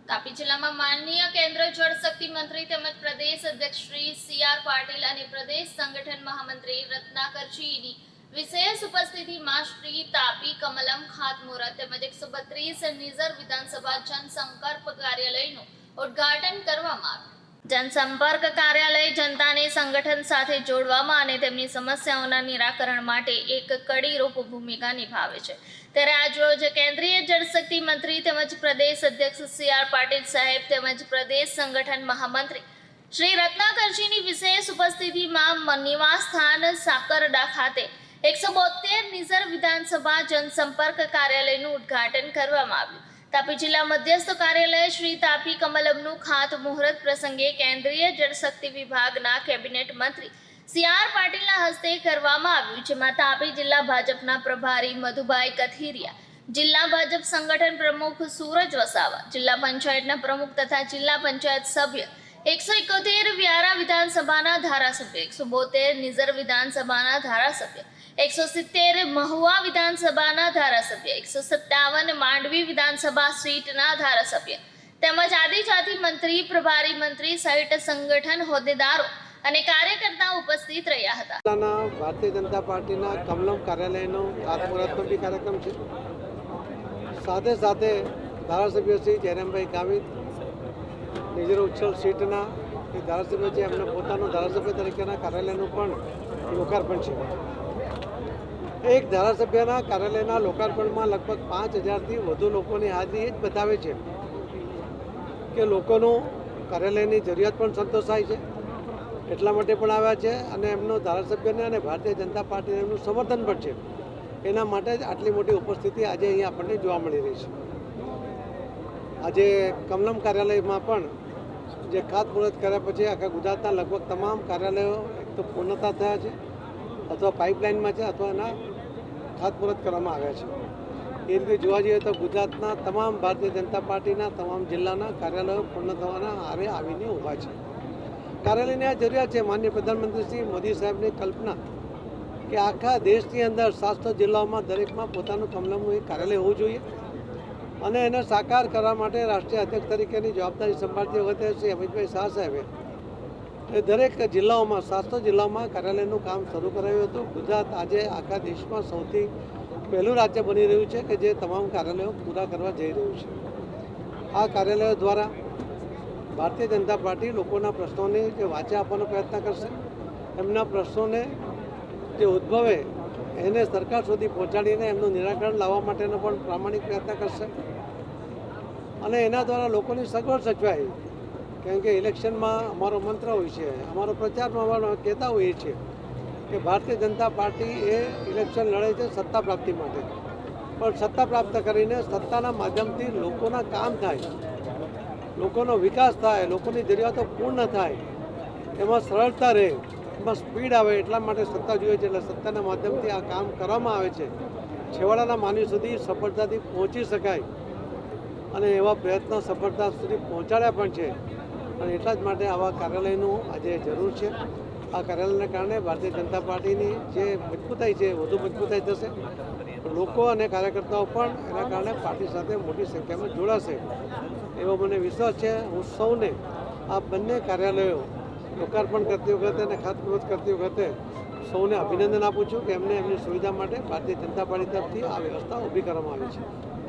તાપી જિલ્લામાં માનનીય કેન્દ્ર જળ શક્તિ મંત્રી તેમજ પ્રદેશ અધ્યક્ષ શ્રી સી.આર. પાટીલ અને પ્રદેશ સંગઠન મહામંત્રી રત્નાકરજીની વિશેષ ઉપસ્થિતિમાં શ્રી તાપી કમલમ ખાતમુહૂર્ત તેમજ 132 નિઝર વિધાનસભા જનસંપર્ક કાર્યાલયનું ઉદ્ઘાટન કરવામાં આવ્યું। જનસંપર્ક કાર્યાલય જનતાને સંગઠન સાથે જોડવામાં અને તેમની સમસ્યાઓના નિરાકરણ માટે એક કડીરૂપ ભૂમિકા નિભાવે છે। ત્યારે આજરોજ કેન્દ્રીય જળશક્તિ મંત્રી તેમજ પ્રદેશ અધ્યક્ષ સી.આર. પાટીલ સાહેબ તેમજ પ્રદેશ સંગઠન મહામંત્રી શ્રી રત્નાકરજીની વિશેષ ઉપસ્થિતિમાં નિવાસ સ્થાન સાકરડા ખાતે 172 નિઝર વિધાનસભા જનસંપર્ક કાર્યાલયનું ઉદ્ઘાટન કરવામાં આવ્યું। તાપી જિલ્લા મધ્યસ્થ કાર્યાલય શ્રી તાપી કમલમનું ખાતમુહૂર્ત પ્રસંગે કેન્દ્રીય જળશક્તિ વિભાગના કેબિનેટ મંત્રી સી.આર. પાટીલના હસ્તે કરવામાં આવ્યું, જેમાં તાપી જિલ્લા ભાજપના પ્રભારી મધુભાઈ કથિરિયા, જિલ્લા ભાજપ સંગઠન પ્રમુખ સૂરજ વસાવા, જિલ્લા પંચાયતના પ્રમુખ તથા જિલ્લા પંચાયત સભ્ય, 171 વ્યારા વિધાનસભાના ધારાસભ્ય, 172 નિઝર વિધાનસભાના ધારાસભ્ય, 170 મહુવા વિધાનસભાના ધારાસભ્ય, 157 માંડવી વિધાનસભા સીટના ધારાસભ્ય તેમજ આદિજાતિ મંત્રી, પ્રભારી મંત્રી સહિત સંગઠન હોદ્દેદારો અને કાર્યકર્તાઓ ઉપસ્થિત રહ્યા હતા। ભારતીય જનતા પાર્ટીના કમલમ કાર્યાલયનો ખાતમુહૂર્તનો બી કાર્યક્રમ છે। સાથે સાથે ધારાસભ્ય શ્રી જયરામભાઈ ગામિત નિઝર ઉચ્છલ સીટના એ ધારાસભ્ય છે, એમને પોતાનું ધારાસભ્ય તરીકેના કાર્યાલયનું પણ લોકાર્પણ છે। એક ધારાસભ્યના કાર્યાલયના લોકાર્પણમાં લગભગ 5000થી વધુ લોકોની હાજરી એ જ બતાવે છે કે લોકોનું કાર્યાલયની જરૂરિયાત પણ સંતોષાય છે, એટલા માટે પણ આવ્યા છે અને એમનો ધારાસભ્યને અને ભારતીય જનતા પાર્ટીને એમનું સમર્થન પણ છે। એના માટે જ આટલી મોટી ઉપસ્થિતિ આજે અહીંયા આપણને જોવા મળી રહી છે। આજે કમલમ કાર્યાલયમાં પણ જે ખાતમુહૂર્ત કર્યા પછી આખા ગુજરાતના લગભગ તમામ કાર્યાલયો એક તો પૂર્ણતા થયા છે અથવા પાઇપલાઇનમાં છે અથવા એના ખાતમુહૂર્ત કરવામાં આવ્યા છે। એ રીતે જોવા જઈએ તો ગુજરાતના તમામ ભારતીય જનતા પાર્ટીના તમામ જિલ્લાના કાર્યાલયો પૂર્ણ થવાના આરે આવીને ઊભા છે। કાર્યાલયની આ જરૂરિયાત છે। માનનીય પ્રધાનમંત્રી શ્રી મોદી સાહેબની કલ્પના કે આખા દેશની અંદર 700 જિલ્લાઓમાં દરેકમાં પોતાનું કમલમનું એક કાર્યાલય હોવું જોઈએ અને એને સાકાર કરવા માટે રાષ્ટ્રીય અધ્યક્ષ તરીકેની જવાબદારી સંભાળતી વખતે શ્રી અમિતભાઈ શાહ સાહેબે એ દરેક જિલ્લાઓમાં 700 જિલ્લાઓમાં કાર્યાલયનું કામ શરૂ કરાવ્યું હતું। ગુજરાત આજે આખા દેશમાં સૌથી પહેલું રાજ્ય બની રહ્યું છે કે જે તમામ કાર્યાલયો પૂરા કરવા જઈ રહ્યું છે। આ કાર્યાલયો દ્વારા ભારતીય જનતા પાર્ટી લોકોના પ્રશ્નોને જે વાંચા આપવાનો પ્રયત્ન કરશે, એમના પ્રશ્નોને જે ઉદ્ભવે એને સરકાર સુધી પહોંચાડીને એમનું નિરાકરણ લાવવા માટેનો પણ પ્રામાણિક પ્રયત્ન કરશે અને એના દ્વારા લોકોની સગવડ સચવાય। કેમ કે ઇલેક્શનમાં અમારો મંત્ર હોય છે, અમારો પ્રચારમાં કહેતા હોઈએ છીએ કે ભારતીય જનતા પાર્ટી એ ઇલેક્શન લડે છે સત્તા પ્રાપ્તિ માટે, પણ સત્તા પ્રાપ્ત કરીને સત્તાના માધ્યમથી લોકોના કામ થાય, લોકોનો વિકાસ થાય, લોકોની જરૂરિયાતો પૂર્ણ થાય, એમાં સરળતા રહે, એમાં સ્પીડ આવે, એટલા માટે સત્તા જોઈએ છે। એટલે સત્તાના માધ્યમથી આ કામ કરવામાં આવે છે, છેવાડાના માનવી સુધી સફળતાથી પહોંચી શકાય અને એવા પ્રયત્નો સફળતા સુધી પહોંચાડ્યા પણ છે અને એટલા જ માટે આવા કાર્યાલયનું આજે જરૂર છે। આ કાર્યાલયને કારણે ભારતીય જનતા પાર્ટીની જે મજબૂતાઈ છે વધુ મજબૂતાઈ થશે, લોકો અને કાર્યકર્તાઓ પણ એના કારણે પાર્ટી સાથે મોટી સંખ્યામાં જોડાશે એવો મને વિશ્વાસ છે। હું સૌને આ બંને કાર્યાલયો લોકાર્પણ કરતી વખતે અને ખાતમુહૂર્ત કરતી વખતે સૌને અભિનંદન આપું છું કે એમને એમની સુવિધા માટે ભારતીય જનતા પાર્ટી તરફથી આ વ્યવસ્થા ઊભી કરવામાં આવી છે।